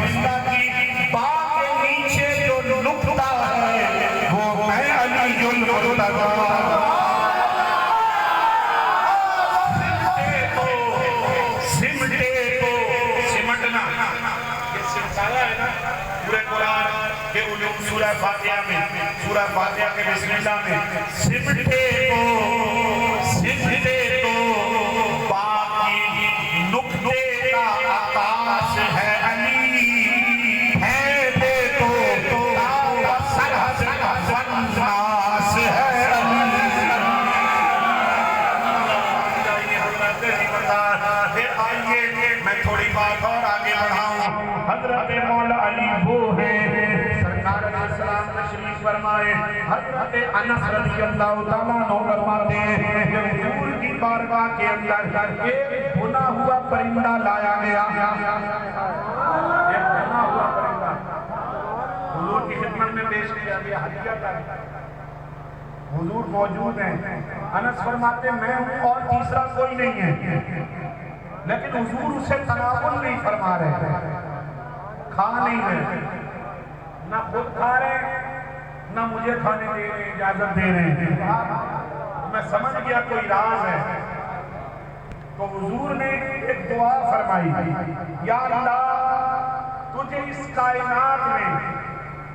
बिस्मिल्लाह की बा के नीचे जो नुक्ता है वो मैं अलीयुल मुर्तज़ा। सिमटे तो सिमटना, ये सिमटाया है ना पूरे कुरान के उलूम सूरह फातिहा में, सूरह फातिहा के बिस्मिल्लाह में। सिमटे तो बाकी नुक्ते का आकाश है अली, है देखो सरहद वन्नास है अली। फिर आइए मैं थोड़ी बात और आगे बढ़ाऊं। हजरत मौला अली वो है, सरकार अलैहिस्सलाम तशरीफ फरमाए। हजरत अनस रज़ियल्लाहु तआला अन्हु फरमाते हैं कि हुजूर की बारगाह के अंदर एक भुना हुआ परिंदा लाया गया। एक भुना हुआ परिंदा हुजूर की खिदमत में पेश किया गया, हदिया का। हुजूर मौजूद हैं। अनस फरमाते मैं हूं और तीसरा कोई नहीं है, लेकिन हुजूर उसे तनावुल नहीं फरमा रहे, खा नहीं रहे, ना खुद खा रहे ना मुझे खाने दे रहे, इजाजत दे रहे हैं। मैं समझ गया कोई राज है, तो हुजूर ने एक दुआ फरमाई, या अल्लाह तुझे इस कायनात में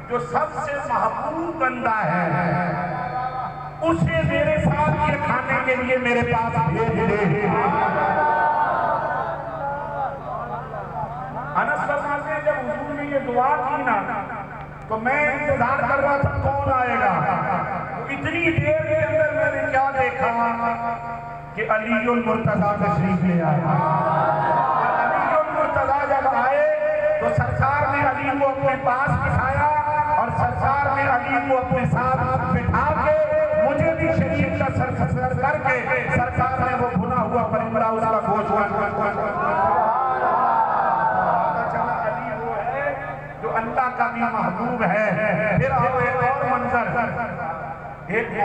जो सबसे महबूब बंदा है उसे मेरे साथ ये खाने के लिए मेरे पास भेज दे। अनस फरमाते हैं जब हुजूर ने ये दुआ की ना तो मैं इंतजार कर रहा था कौन आएगा। इतनी देर के अंदर मैंने क्या देखा कि अलीयुल मुर्तज़ा तशरीफ ले आया। अलीयुल मुर्तज़ा जब आए तो सरकार ने अली को अपने पास बिठाया और सरकार ने अली को अपने साथ बिठा के मुझे भी शरीर का सर करके सरकार ने वो भुना हुआ परिंदा उसका गोश्त अल्लाह का भी महबूब है। फिर आओ एक और मंजर, एक